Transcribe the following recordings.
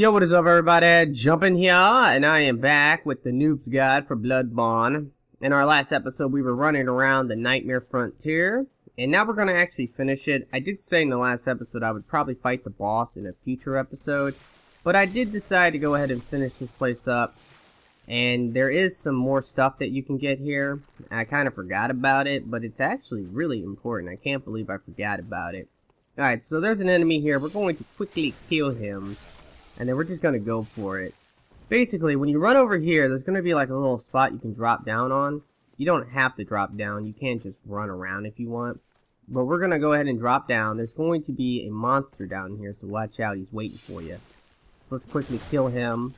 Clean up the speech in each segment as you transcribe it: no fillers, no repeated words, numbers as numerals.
Yo, what is up, everybody? Jumping here, and I am back with the Noob's Guide for Bloodborne. In our last episode, we were running around the Nightmare Frontier, and now we're going to actually finish it. I did say in the last episode I would probably fight the boss in a future episode, but I did decide to go ahead and finish this place up. And there is some more stuff that you can get here. I kind of forgot about it, but it's actually really important. I can't believe I forgot about it. Alright, so there's an enemy here. We're going to quickly kill him. And then we're just going to go for it. Basically, when you run over here, there's going to be like a little spot you can drop down on. You don't have to drop down. You can just run around if you want. But we're going to go ahead and drop down. There's going to be a monster down here, so watch out. He's waiting for you. So let's quickly kill him.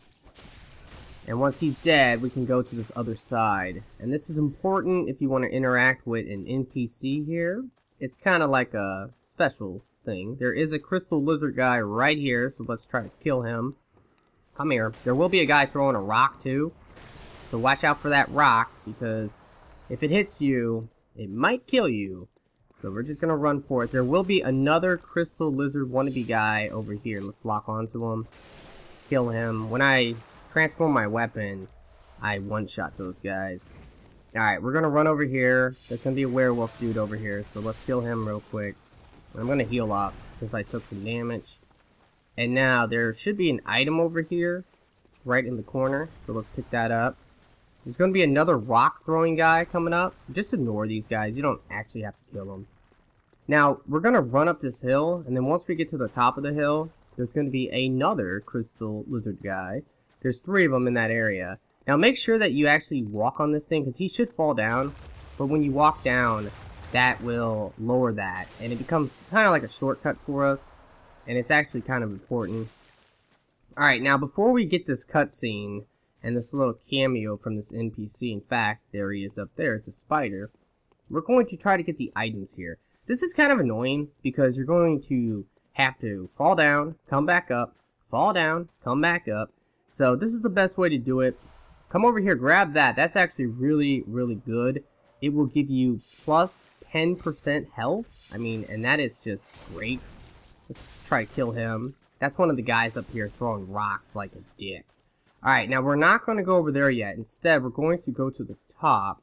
And once he's dead, we can go to this other side. And this is important if you want to interact with an NPC here. It's kind of like a special thing. There is a crystal lizard guy right here, so let's try to kill him. Come here. There will be a guy throwing a rock too, so watch out for that rock, because if it hits you, it might kill you. So we're just gonna run for it. There will be another crystal lizard wannabe guy over here. Let's lock onto him, kill him. When I transform my weapon, I one-shot those guys. Alright, we're gonna run over here. There's gonna be a werewolf dude over here, so let's kill him real quick. I'm going to heal up since I took some damage. And now there should be an item over here right in the corner. So let's pick that up. There's going to be another rock throwing guy coming up. Just ignore these guys. You don't actually have to kill them. Now we're going to run up this hill. And then once we get to the top of the hill, there's going to be another crystal lizard guy. There's 3 of them in that area. Now make sure that you actually walk on this thing, because he should fall down. But when you walk down, that will lower that, and it becomes kind of like a shortcut for us, and it's actually kind of important. Alright, now before we get this cutscene and this little cameo from this NPC, in fact, there he is up there, it's a spider, we're going to try to get the items here. This is kind of annoying, because you're going to have to fall down, come back up, fall down, come back up. So this is the best way to do it. Come over here, grab that. That's actually really, really good. It will give you plus 10% health. I mean, and that is just great. Let's try to kill him. That's one of the guys up here throwing rocks like a dick. Alright, now we're not going to go over there yet. Instead, we're going to go to the top,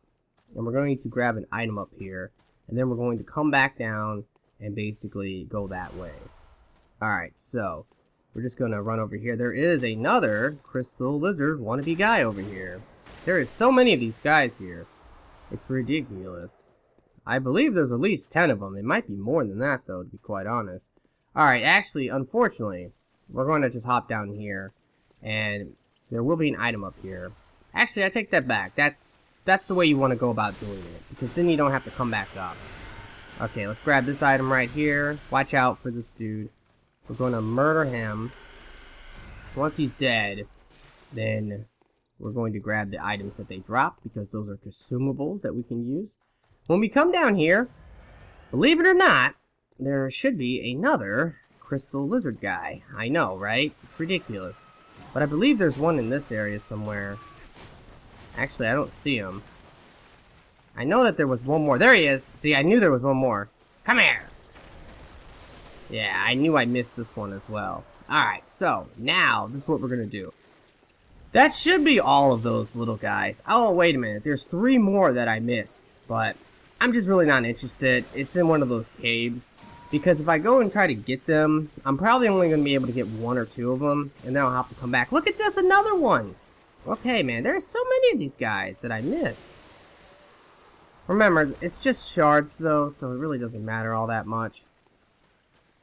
and we're going to grab an item up here, and then we're going to come back down and basically go that way. Alright, so we're just going to run over here. There is another crystal lizard wannabe guy over here. There is so many of these guys here. It's ridiculous. I believe there's at least 10 of them. It might be more than that, though, to be quite honest. Alright, actually, unfortunately, we're going to just hop down here, and there will be an item up here. Actually, I take that back. That's the way you want to go about doing it, because then you don't have to come back up. Okay, let's grab this item right here. Watch out for this dude. We're going to murder him. Once he's dead, then we're going to grab the items that they drop, because those are consumables that we can use. When we come down here, believe it or not, there should be another crystal lizard guy. I know, right? It's ridiculous. But I believe there's one in this area somewhere. Actually, I don't see him. I know that there was one more. There he is! See, I knew there was one more. Come here! Yeah, I knew I missed this one as well. Alright, so, now, this is what we're gonna do. That should be all of those little guys. Oh, wait a minute. There's 3 more that I missed. But I'm just really not interested. It's in one of those caves. Because if I go and try to get them, I'm probably only going to be able to get 1 or 2 of them. And then I'll have to come back. Look at this, another one! Okay, man, there's so many of these guys that I missed. Remember, it's just shards, though, so it really doesn't matter all that much.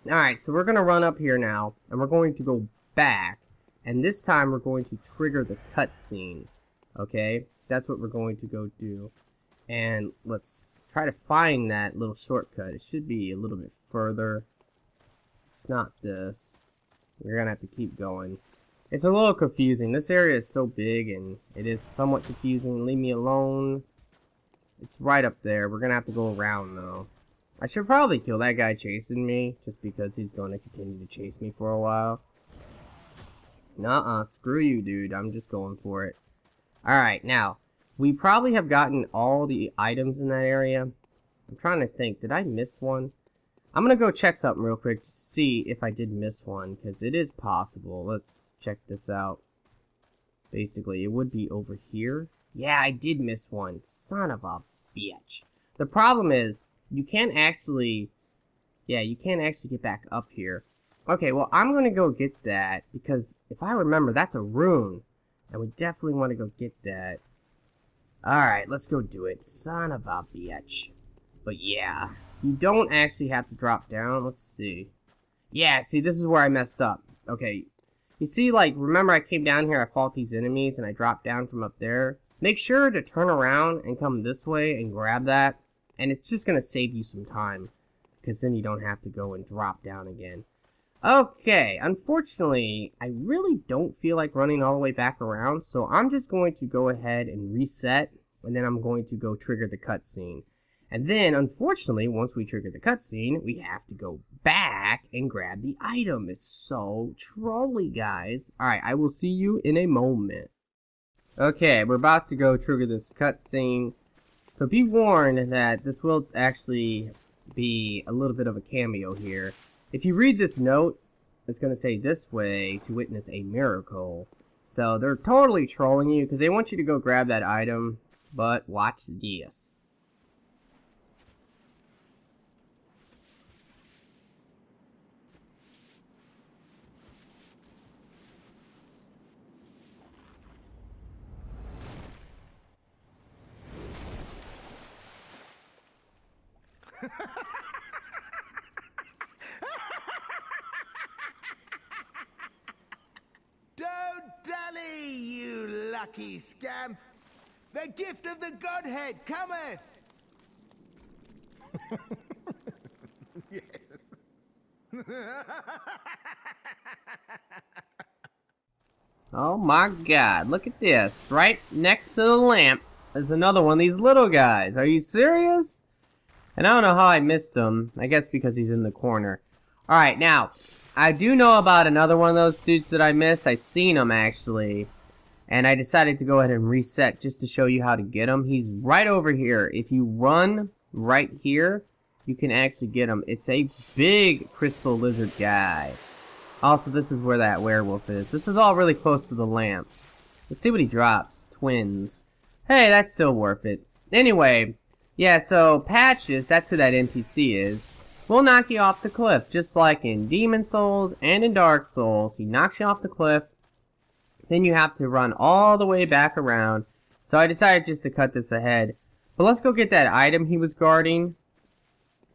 Alright, so we're going to run up here now. And we're going to go back. And this time we're going to trigger the cutscene. Okay? That's what we're going to go do. And let's try to find that little shortcut. It should be a little bit further. It's not this. We're going to have to keep going. It's a little confusing. This area is so big and it is somewhat confusing. Leave me alone. It's right up there. We're going to have to go around though. I should probably kill that guy chasing me, just because he's going to continue to chase me for a while. Nuh-uh. Screw you, dude. I'm just going for it. Alright, now, we probably have gotten all the items in that area. I'm trying to think. Did I miss one? I'm going to go check something real quick to see if I did miss one, because it is possible. Let's check this out. Basically, it would be over here. Yeah, I did miss one. Son of a bitch. The problem is, you can't actually... Yeah, you can't actually get back up here. Okay, well, I'm going to go get that, because if I remember, that's a rune. And we definitely want to go get that. Alright, let's go do it. Son of a bitch. But yeah, you don't actually have to drop down. Let's see. Yeah, see, this is where I messed up. Okay, you see, like, remember I came down here, I fought these enemies, and I dropped down from up there? Make sure to turn around and come this way and grab that, and it's just going to save you some time, because then you don't have to go and drop down again. Okay, unfortunately, I really don't feel like running all the way back around, so I'm just going to go ahead and reset, and then I'm going to go trigger the cutscene. And then, unfortunately, once we trigger the cutscene, we have to go back and grab the item. It's so trolly, guys. Alright, I will see you in a moment. Okay, we're about to go trigger this cutscene. So be warned that this will actually be a little bit of a cameo here. If you read this note, it's going to say this way to witness a miracle. So they're totally trolling you because they want you to go grab that item. But watch this. Don't dally, you lucky scamp! The gift of the Godhead cometh! Yes. Oh my god, look at this. Right next to the lamp, there's another one of these little guys. Are you serious? And I don't know how I missed him. I guess because he's in the corner. Alright, now, I do know about another one of those dudes that I missed. I seen him, actually. And I decided to go ahead and reset just to show you how to get him. He's right over here. If you run right here, you can actually get him. It's a big crystal lizard guy. Also, this is where that werewolf is. This is all really close to the lamp. Let's see what he drops. Twins. Hey, that's still worth it. Anyway, yeah, so Patches, that's who that NPC is, will knock you off the cliff. Just like in Demon Souls and in Dark Souls. He knocks you off the cliff. Then you have to run all the way back around. So I decided just to cut this ahead. But let's go get that item he was guarding.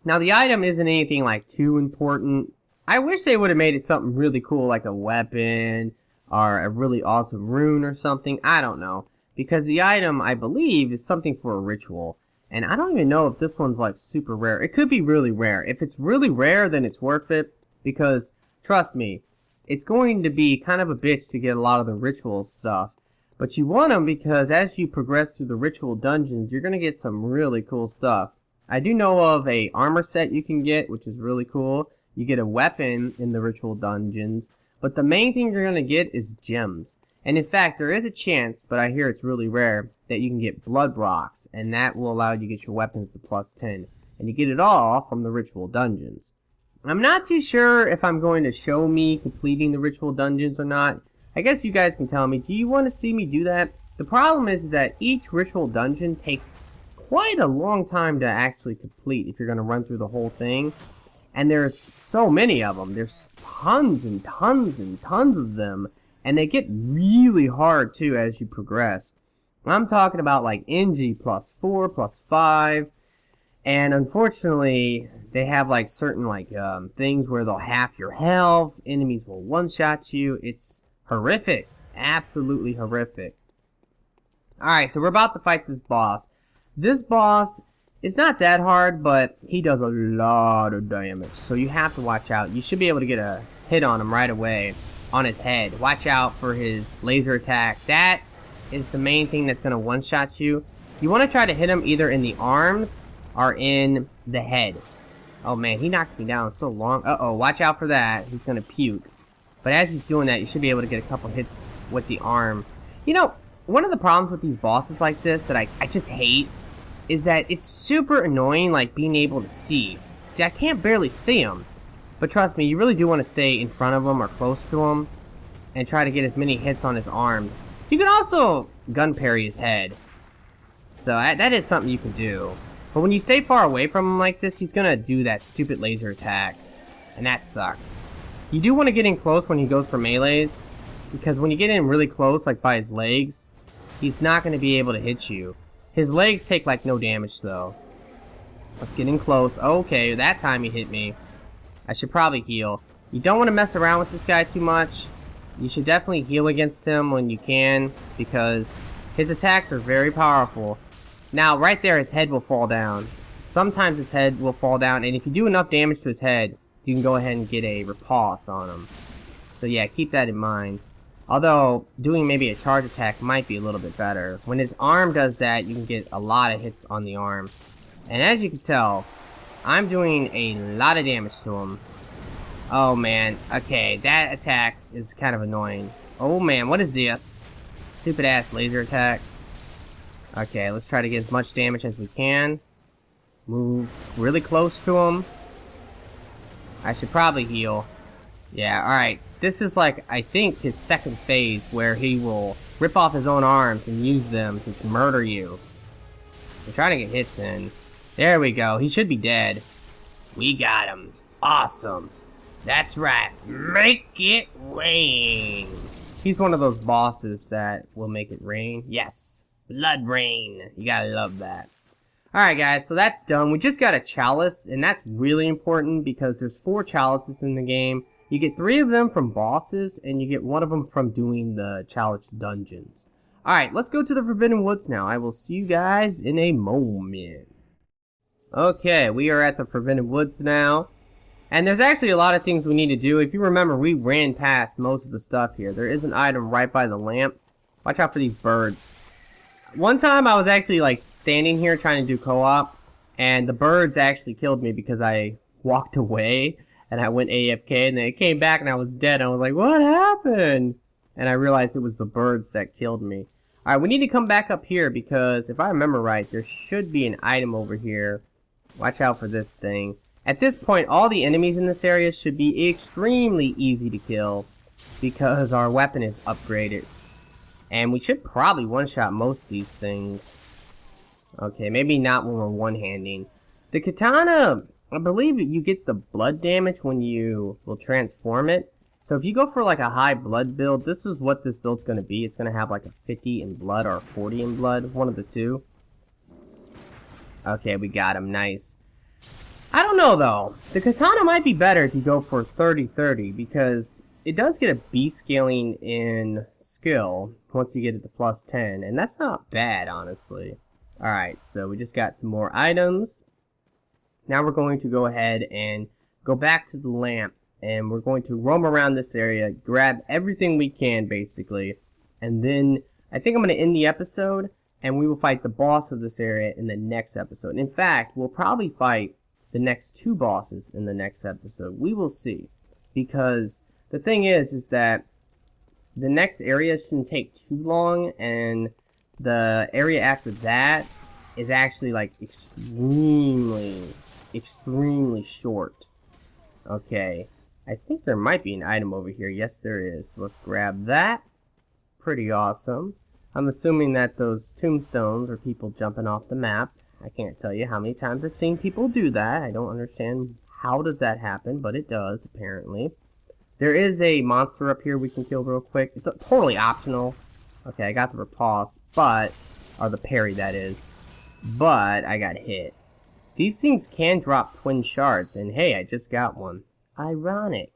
Now, the item isn't anything like too important. I wish they would have made it something really cool, like a weapon or a really awesome rune or something. I don't know. Because the item, I believe, is something for a ritual. And I don't even know if this one's like super rare. It could be really rare. If it's really rare, then it's worth it. Because, trust me, it's going to be kind of a bitch to get a lot of the ritual stuff. But you want them because as you progress through the ritual dungeons, you're going to get some really cool stuff. I do know of a armor set you can get, which is really cool. You get a weapon in the ritual dungeons. But the main thing you're going to get is gems. And in fact, there is a chance, but I hear it's really rare, that you can get blood rocks. And that will allow you to get your weapons to +10. And you get it all from the ritual dungeons. I'm not too sure if I'm going to show me completing the ritual dungeons or not. I guess you guys can tell me, do you want to see me do that? The problem is that each ritual dungeon takes quite a long time to actually complete if you're going to run through the whole thing. And there's so many of them. There's tons and tons and tons of them. And they get really hard too as you progress. I'm talking about like NG +4, +5. And unfortunately, they have like certain like things where they'll half your health. Enemies will one-shot you. It's horrific. Absolutely horrific. Alright, so we're about to fight this boss. This boss is not that hard, but he does a lot of damage. So you have to watch out. You should be able to get a hit on him right away on his head. Watch out for his laser attack. That is the main thing that's going to one-shot you. You want to try to hit him either in the arms or in the head. Oh man, he knocked me down so long. Uh-oh, watch out for that. He's going to puke. But as he's doing that, you should be able to get a couple hits with the arm. You know, one of the problems with these bosses like this that I just hate is that it's super annoying, like, being able to see. See, I can't barely see him. But trust me, you really do want to stay in front of them or close to them. and try to get as many hits on his arms. You can also gun parry his head. So that is something you can do. But when you stay far away from him like this, he's gonna do that stupid laser attack. And that sucks. You do want to get in close when he goes for melees, because when you get in really close, like by his legs, he's not going to be able to hit you. His legs take like no damage though. Let's get in close. Okay, that time he hit me. I should probably heal. You don't want to mess around with this guy too much. You should definitely heal against him when you can, because his attacks are very powerful. Now, right there, his head will fall down. Sometimes his head will fall down, and if you do enough damage to his head, you can go ahead and get a riposte on him. So yeah, keep that in mind. Although, doing maybe a charge attack might be a little bit better. When his arm does that, you can get a lot of hits on the arm. And as you can tell, I'm doing a lot of damage to him. Oh man, okay, that attack is kind of annoying. Oh man, what is this? Stupid ass laser attack. Okay, let's try to get as much damage as we can. Move really close to him. I should probably heal. Yeah, alright. This is like, I think, his second phase where he will rip off his own arms and use them to murder you. I'm trying to get hits in. There we go. He should be dead. We got him. Awesome. That's right. Make it rain. He's one of those bosses that will make it rain. Yes. Blood rain. You gotta love that. Alright guys, so that's done. We just got a chalice, and that's really important because there's 4 chalices in the game. You get 3 of them from bosses, and you get 1 of them from doing the chalice dungeons. Alright, let's go to the Forbidden Woods now. I will see you guys in a moment. Okay, we are at the Forbidden Woods now. And there's actually a lot of things we need to do. If you remember, we ran past most of the stuff here. There is an item right by the lamp. Watch out for these birds. One time I was actually like standing here trying to do co-op, and the birds actually killed me because I walked away and I went AFK, and then it came back and I was dead. I was like, what happened? And I realized it was the birds that killed me. Alright, we need to come back up here because if I remember right, there should be an item over here. Watch out for this thing. At this point, all the enemies in this area should be extremely easy to kill because our weapon is upgraded. And we should probably one-shot most of these things. Okay, maybe not when we're one-handing. The katana, I believe you get the blood damage when you will transform it. So if you go for like a high blood build, this is what this build's going to be. It's going to have like a 50 in blood or a 40 in blood. One of the two. Okay, we got him. Nice. I don't know though. The katana might be better if you go for 30-30 because it does get a B scaling in skill once you get it to plus 10, and that's not bad, honestly. Alright, so we just got some more items. Now we're going to go ahead and go back to the lamp, and we're going to roam around this area, grab everything we can, basically, and then I think I'm going to end the episode, and we will fight the boss of this area in the next episode. In fact, we'll probably fight the next 2 bosses in the next episode. We will see, because the thing is that the next area shouldn't take too long, and the area after that is actually like extremely short. Okay, I think there might be an item over here. Yes, there is. So let's grab that. Pretty awesome. I'm assuming that those tombstones are people jumping off the map. I can't tell you how many times I've seen people do that. I don't understand how does that happen, but it does, apparently. There is a monster up here we can kill real quick. It's totally optional. Okay, I got the riposte, but... or the parry, that is. But I got hit. These things can drop twin shards, and hey, I just got one. Ironic.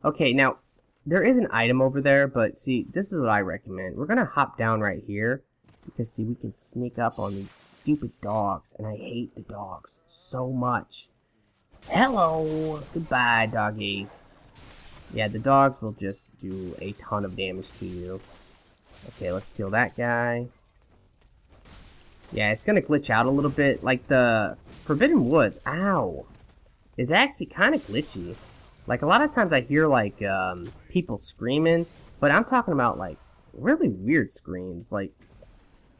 Okay, now, there is an item over there, but see, this is what I recommend. We're gonna hop down right here, because see, we can sneak up on these stupid dogs, and I hate the dogs so much. Hello! Goodbye, doggies. Yeah, the dogs will just do a ton of damage to you. Okay, let's kill that guy. Yeah, it's gonna glitch out a little bit. Like the Forbidden Woods, ow, is actually kind of glitchy. Like a lot of times I hear like people screaming, but I'm talking about like really weird screams. Like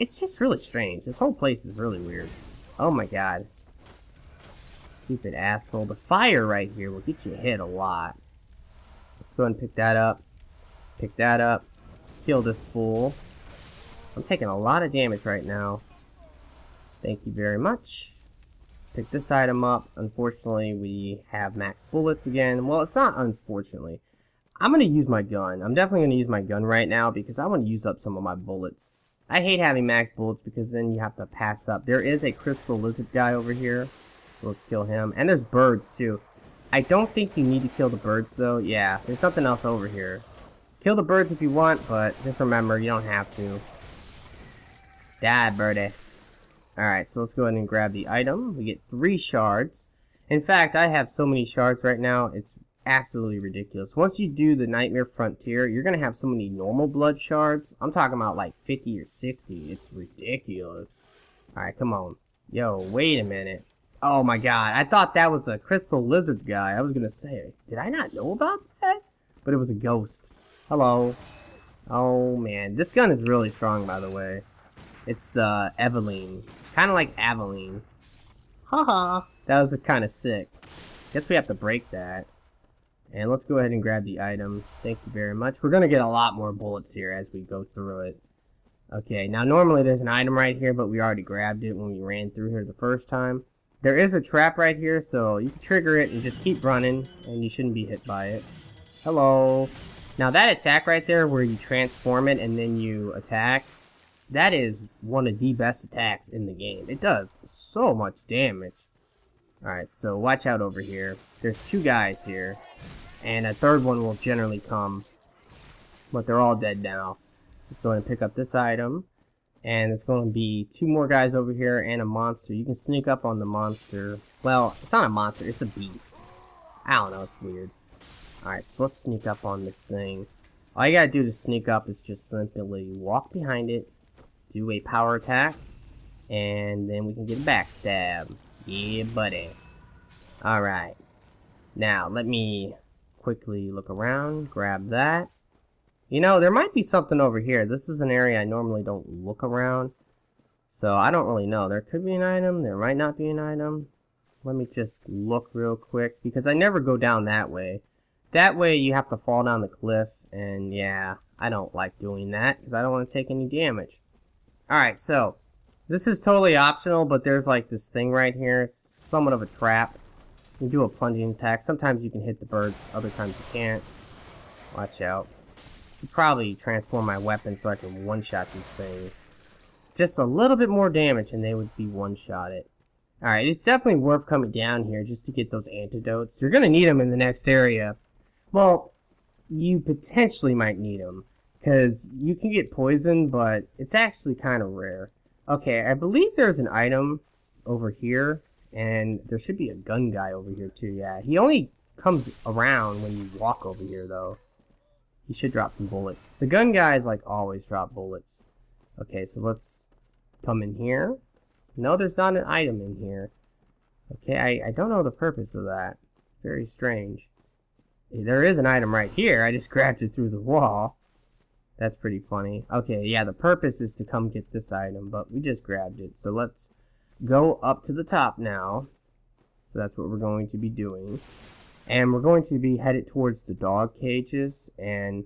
it's just really strange. This whole place is really weird. Oh my god. Stupid asshole. The fire right here will get you hit a lot. Let's go ahead and pick that up. Pick that up. Kill this fool. I'm taking a lot of damage right now. Thank you very much. Let's pick this item up. Unfortunately, we have max bullets again. Well, it's not unfortunately. I'm going to use my gun. I'm definitely going to use my gun right now because I want to use up some of my bullets. I hate having max bullets because then you have to pass up. There is a crystal lizard guy over here. So let's kill him. And there's birds too. I don't think you need to kill the birds though. Yeah, there's something else over here. Kill the birds if you want, but just remember, you don't have to. Die, birdie. Alright, so let's go ahead and grab the item. We get 3 shards. In fact, I have so many shards right now, it's absolutely ridiculous. Once you do the Nightmare Frontier, you're going to have so many normal blood shards. I'm talking about like 50 or 60. It's ridiculous. Alright, come on. Yo, wait a minute. Oh my god, I thought that was a crystal lizard guy. I was going to say, did I not know about that? But it was a ghost. Hello. Oh man, this gun is really strong, by the way. It's the Eveline. Kind of like Aveline. Haha. That was kind of sick. Guess we have to break that. And let's go ahead and grab the item. Thank you very much. We're going to get a lot more bullets here as we go through it. Okay, now normally there's an item right here, but we already grabbed it when we ran through here the first time. There is a trap right here, so you can trigger it and just keep running, and you shouldn't be hit by it. Hello. Now that attack right there where you transform it and then you attack, that is one of the best attacks in the game. It does so much damage. Alright, so watch out over here. There's 2 guys here, and a third one will generally come, but they're all dead now. Let's go ahead and pick up this item, and there's going to be 2 more guys over here and a monster. You can sneak up on the monster. Well, it's not a monster, it's a beast. I don't know, it's weird. Alright, so let's sneak up on this thing. All you gotta do to sneak up is just simply walk behind it, do a power attack, and then we can get a backstab. Yeah, buddy. Alright. Now, let me quickly look around, grab that. You know, there might be something over here. This is an area I normally don't look around, so I don't really know. There could be an item, there might not be an item. Let me just look real quick, because I never go down that way. That way you have to fall down the cliff, and yeah, I don't like doing that, because I don't want to take any damage. Alright, so, this is totally optional, but there's like this thing right here. It's somewhat of a trap. You do a plunging attack. Sometimes you can hit the birds, other times you can't. Watch out. Should probably transform my weapon so I can one-shot these things. Just a little bit more damage and they would be one-shotted. Alright, it's definitely worth coming down here just to get those antidotes. You're going to need them in the next area. Well, you potentially might need them, because you can get poisoned, but it's actually kind of rare. Okay, I believe there's an item over here, and there should be a gun guy over here too, yeah. He only comes around when you walk over here, though. He should drop some bullets. The gun guys, like, always drop bullets. Okay, so let's come in here. No, there's not an item in here. Okay, I don't know the purpose of that. Very strange. There is an item right here. I just grabbed it through the wall. That's pretty funny. Okay, yeah, the purpose is to come get this item, but we just grabbed it. So let's go up to the top now. So that's what we're going to be doing. And we're going to be headed towards the dog cages. And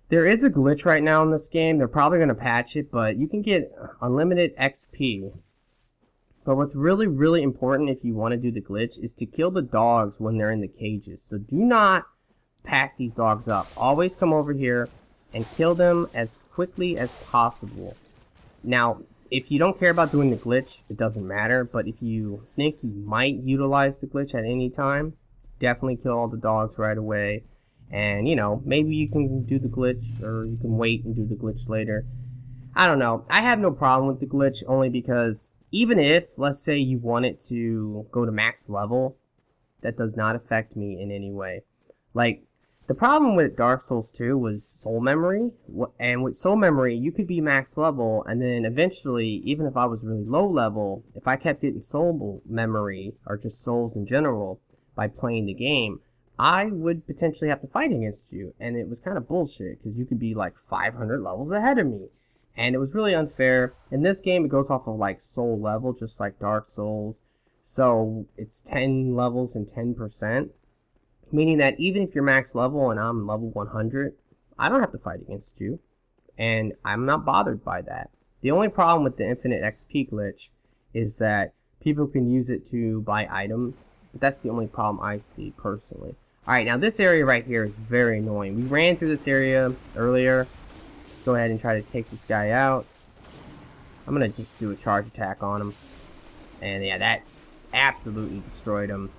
there is a glitch right now in this game. They're probably going to patch it, but you can get unlimited XP. But what's really, really important if you want to do the glitch is to kill the dogs when they're in the cages. So do not pass these dogs up. Always come over here and kill them as quickly as possible. Now, if you don't care about doing the glitch, it doesn't matter. But if you think you might utilize the glitch at any time, definitely kill all the dogs right away. And, you know, maybe you can do the glitch, or you can wait and do the glitch later. I don't know. I have no problem with the glitch, only because even if, let's say, you wanted to go to max level, that does not affect me in any way. Like, the problem with Dark Souls 2 was soul memory, and with soul memory, you could be max level, and then eventually, even if I was really low level, if I kept getting soul memory, or just souls in general, by playing the game, I would potentially have to fight against you, and it was kind of bullshit, because you could be like 500 levels ahead of me, and it was really unfair. In this game, it goes off of like soul level, just like Dark Souls, so it's 10 levels and 10%. Meaning that even if you're max level and I'm level 100, I don't have to fight against you. And I'm not bothered by that. The only problem with the infinite XP glitch is that people can use it to buy items. But that's the only problem I see personally. Alright, now this area right here is very annoying. We ran through this area earlier. Go ahead and try to take this guy out. I'm going to just do a charge attack on him. And yeah, that absolutely destroyed him.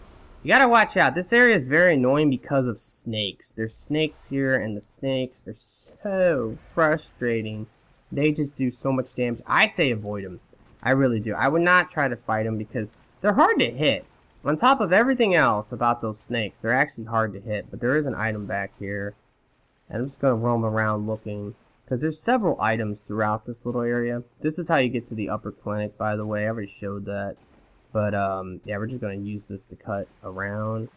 You gotta watch out. This area is very annoying because of snakes. There's snakes here, and the snakes are so frustrating. They just do so much damage. I say avoid them. I really do. I would not try to fight them because they're hard to hit. On top of everything else about those snakes, they're actually hard to hit. But there is an item back here. And I'm just gonna roam around looking, because there's several items throughout this little area. This is how you get to the upper clinic, by the way. I already showed that. But, yeah, we're just going to use this to cut around.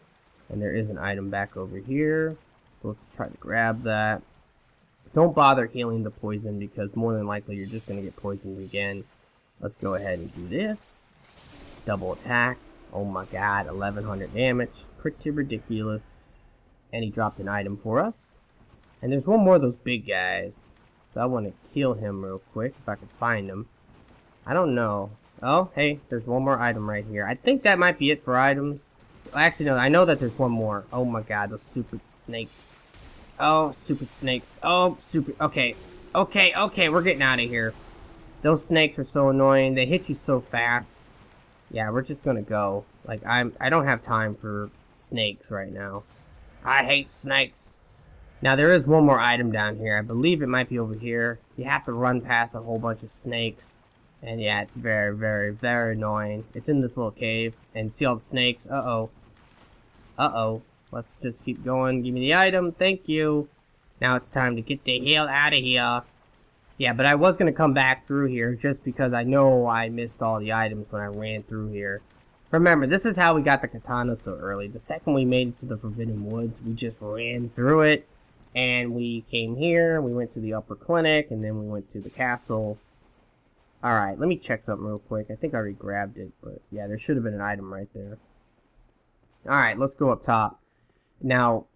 And there is an item back over here. So let's try to grab that. Don't bother healing the poison, because more than likely you're just going to get poisoned again. Let's go ahead and do this. Double attack. Oh my god, 1100 damage. Pretty ridiculous. And he dropped an item for us. And there's one more of those big guys. So I want to kill him real quick, if I can find him. I don't know. Oh, hey, there's one more item right here. I think that might be it for items. Actually, no, I know that there's one more. Oh my god, those stupid snakes. Oh, stupid snakes. Oh, stupid. Okay, we're getting out of here. Those snakes are so annoying. They hit you so fast. Yeah, we're just gonna go. Like, I don't have time for snakes right now. I hate snakes. Now, there is one more item down here. I believe it might be over here. You have to run past a whole bunch of snakes. And yeah, it's very, very, very annoying. It's in this little cave. And see all the snakes? Uh-oh. Uh-oh. Let's just keep going. Give me the item. Thank you. Now it's time to get the hell out of here. Yeah, but I was going to come back through here just because I know I missed all the items when I ran through here. Remember, this is how we got the katana so early. The second we made it to the Forbidden Woods, we just ran through it. And we came here. We went to the upper clinic. And then we went to the castle. Alright, let me check something real quick. I think I already grabbed it, but yeah, there should have been an item right there. Alright, let's go up top. Now,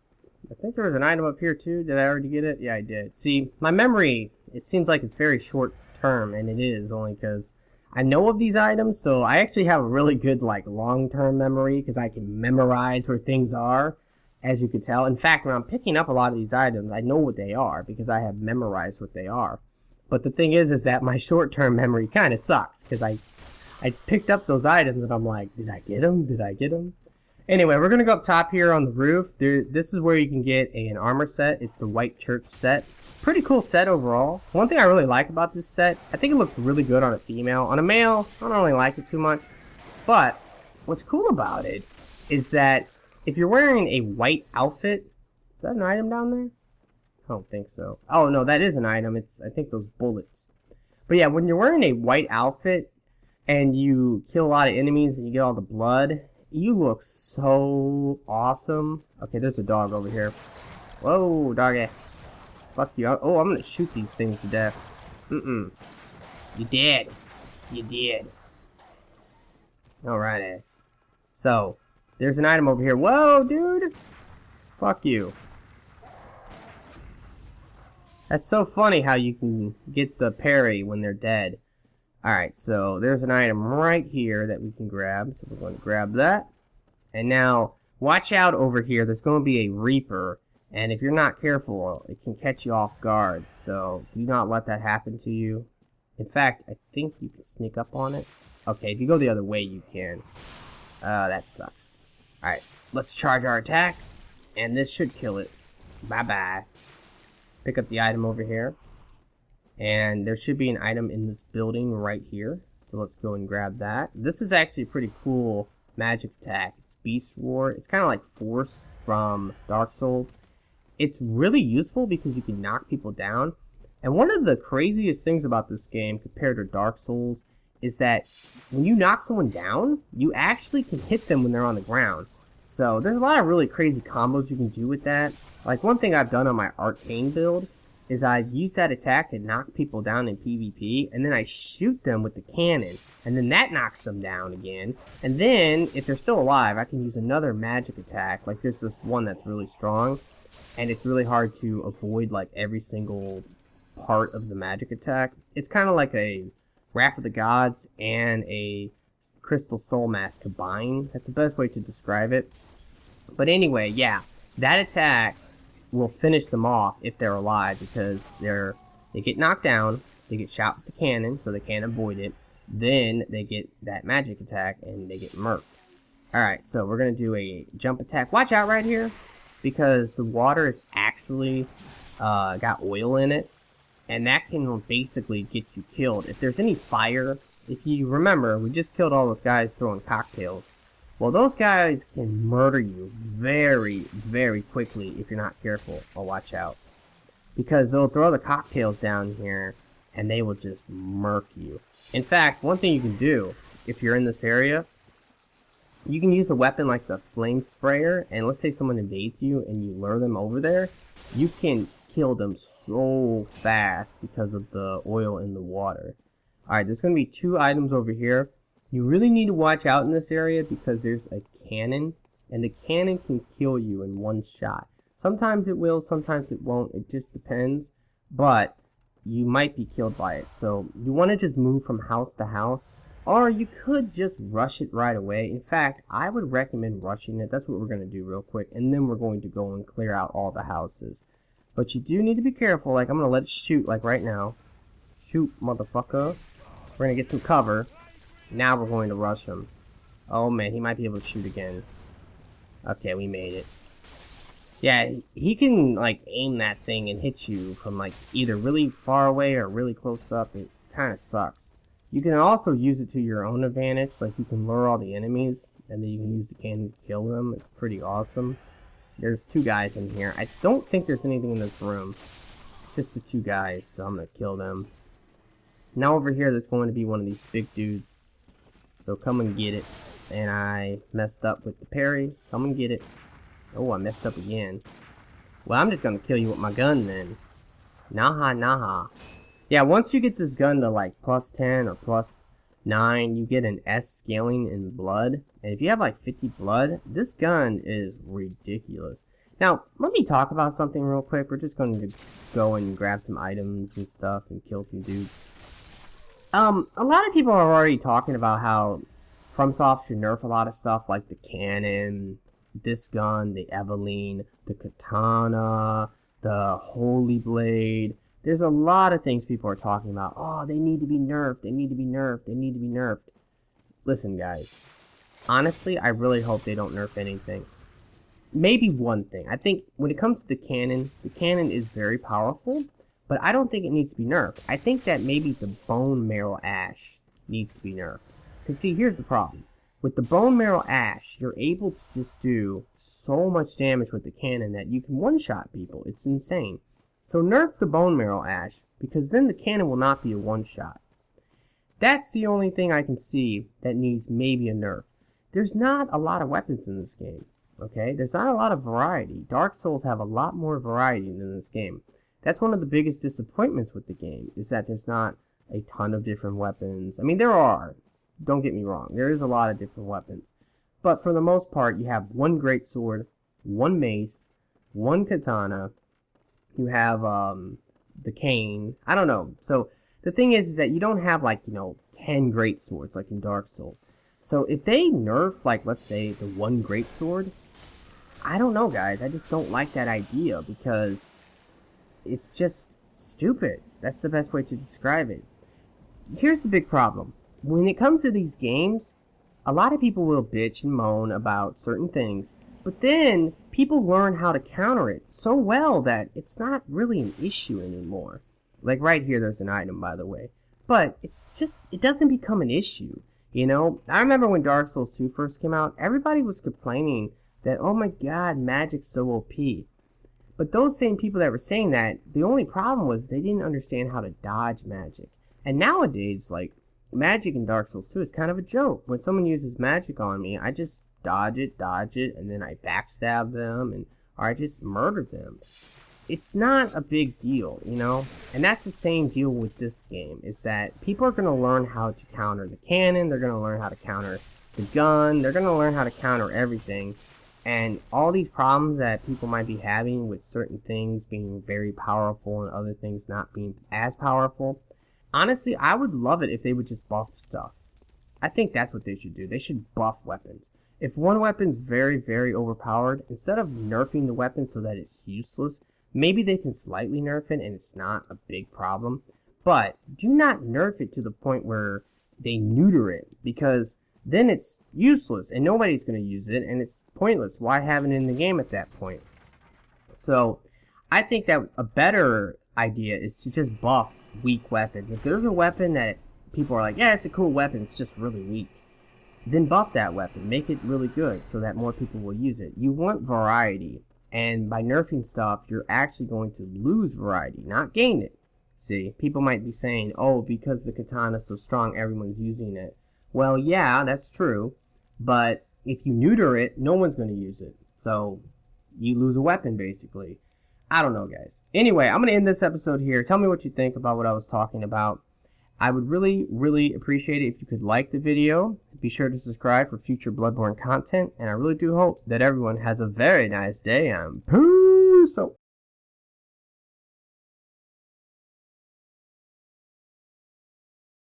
I think there was an item up here too. Did I already get it? Yeah, I did. See, my memory, it seems like it's very short term, and it is, only because I know of these items, so I actually have a really good, like, long-term memory, because I can memorize where things are, as you can tell. In fact, when I'm picking up a lot of these items, I know what they are, because I have memorized what they are. But the thing is that my short-term memory kind of sucks, because I picked up those items, and I'm like, did I get them? Did I get them? Anyway, we're going to go up top here on the roof. This is where you can get an armor set. It's the White Church set. Pretty cool set overall. One thing I really like about this set, I think it looks really good on a female. On a male, I don't really like it too much. But what's cool about it is that if you're wearing a white outfit, is that an item down there? I don't think so. Oh, no, that is an item. It's, I think, those bullets. But yeah, when you're wearing a white outfit and you kill a lot of enemies and you get all the blood, you look so awesome. Okay, there's a dog over here. Whoa, doggy. Fuck you. Oh, I'm gonna shoot these things to death. You did. You did. Alrighty. So, there's an item over here. Whoa, dude! Fuck you. That's so funny how you can get the parry when they're dead. Alright, so there's an item right here that we can grab. So we're going to grab that. And now, watch out over here. There's going to be a Reaper. And if you're not careful, it can catch you off guard. So, do not let that happen to you. In fact, I think you can sneak up on it. Okay, if you go the other way, you can. That sucks. Alright, let's charge our attack. And this should kill it. Bye-bye. Pick up the item over here. And there should be an item in this building right here. So let's go and grab that. This is actually a pretty cool magic attack. It's Beast Roar. It's kind of like Force from Dark Souls. It's really useful because you can knock people down. And one of the craziest things about this game compared to Dark Souls is that when you knock someone down, you actually can hit them when they're on the ground. So there's a lot of really crazy combos you can do with that. Like one thing I've done on my Arcane build is I use that attack to knock people down in PvP, and then I shoot them with the cannon, and then that knocks them down again. And then, if they're still alive, I can use another magic attack. Like this one that's really strong, and it's really hard to avoid like every single part of the magic attack. It's kind of like a Wrath of the Gods and a Crystal Soul Mask combined. That's the best way to describe it. But anyway, yeah, that attack will finish them off if they're alive, because they get knocked down, they get shot with the cannon so they can't avoid it, then they get that magic attack and they get murked. Alright, so we're going to do a jump attack. Watch out right here, because the water is actually got oil in it, and that can basically get you killed. If there's any fire, if you remember, we just killed all those guys throwing cocktails. Well, those guys can murder you very, very quickly if you're not careful. Oh, watch out. Because they'll throw the cocktails down here, and they will just murk you. In fact, one thing you can do, if you're in this area, you can use a weapon like the flame sprayer, and let's say someone invades you and you lure them over there, you can kill them so fast because of the oil in the water. Alright, there's going to be 2 items over here. You really need to watch out in this area because there's a cannon, and the cannon can kill you in one shot. Sometimes it will, sometimes it won't, it just depends, but you might be killed by it. So you want to just move from house to house, or you could just rush it right away. In fact, I would recommend rushing it. That's what we're going to do real quick, and then we're going to go and clear out all the houses. But you do need to be careful. Like, I'm going to let it shoot, like right now. Shoot, motherfucker. We're going to get some cover. Now we're going to rush him. Oh man, he might be able to shoot again. Okay, we made it. Yeah, he can like aim that thing and hit you from like either really far away or really close up. It kind of sucks. You can also use it to your own advantage. Like you can lure all the enemies and then you can use the cannon to kill them. It's pretty awesome. There's 2 guys in here. I don't think there's anything in this room. Just the 2 guys, so I'm going to kill them. Now over here there's going to be one of these big dudes. So come and get it. And I messed up with the parry. Come and get it. Oh, I messed up again. Well, I'm just gonna kill you with my gun then. Naha naha. Yeah, once you get this gun to like +10 or +9, you get an S scaling in blood. And if you have like 50 blood, this gun is ridiculous. Now, let me talk about something real quick. We're just going to go and grab some items and stuff and kill some dudes. A lot of people are already talking about how FromSoft should nerf a lot of stuff like the cannon, this gun, the Eveline, the katana, the holy blade. There's a lot of things people are talking about. Oh, they need to be nerfed, they need to be nerfed, they need to be nerfed. Listen, guys. Honestly, I really hope they don't nerf anything. Maybe one thing. I think when it comes to the cannon is very powerful. But I don't think it needs to be nerfed. I think that maybe the bone marrow ash needs to be nerfed. Because see, here's the problem. With the bone marrow ash, you're able to just do so much damage with the cannon that you can one-shot people. It's insane. So nerf the bone marrow ash, because then the cannon will not be a one-shot. That's the only thing I can see that needs maybe a nerf. There's not a lot of weapons in this game. Okay? There's not a lot of variety. Dark Souls have a lot more variety than this game. That's one of the biggest disappointments with the game, is that there's not a ton of different weapons. I mean, there are. Don't get me wrong. There is a lot of different weapons. But for the most part, you have 1 greatsword, 1 mace, 1 katana. You have the cane. I don't know. So the thing is that you don't have like, 10 greatswords like in Dark Souls. So if they nerf, like, let's say, the 1 greatsword, I don't know, guys. I just don't like that idea because it's just stupid. That's the best way to describe it. Here's the big problem. When it comes to these games, a lot of people will bitch and moan about certain things, but then people learn how to counter it so well that it's not really an issue anymore. Like right here, there's an item, by the way. But it's just, it doesn't become an issue. I remember when Dark Souls 2 first came out, everybody was complaining that, oh my god, magic's so OP. But those same people that were saying that, the only problem was they didn't understand how to dodge magic. And nowadays, like, magic in Dark Souls 2 is kind of a joke. When someone uses magic on me, I just dodge it, and then I backstab them, or I just murder them. it's not a big deal, you know? And that's the same deal with this game, is that people are going to learn how to counter the cannon, they're going to learn how to counter the gun, they're going to learn how to counter everything. And all these problems that people might be having with certain things being very powerful and other things not being as powerful, honestly, I would love it if they would just buff stuff. I think that's what they should do. They should buff weapons. If one weapon's very, very overpowered, instead of nerfing the weapon so that it's useless, maybe they can slightly nerf it and it's not a big problem. But do not nerf it to the point where they neuter it, because then it's useless and nobody's going to use it and it's pointless. Why have it in the game at that point? So I think that a better idea is to just buff weak weapons. If there's a weapon that people are like, yeah, it's a cool weapon, it's just really weak, then buff that weapon. Make it really good so that more people will use it. You want variety, and by nerfing stuff, you're actually going to lose variety, not gain it. See, people might be saying, oh, because the katana's so strong, everyone's using it. Well, yeah, that's true, but if you neuter it, no one's going to use it. So you lose a weapon, basically. I don't know, guys. Anyway, I'm going to end this episode here. Tell me what you think about what I was talking about. I would really, really appreciate it if you could like the video. Be sure to subscribe for future Bloodborne content, and I really do hope that everyone has a very nice day. I'm peace out.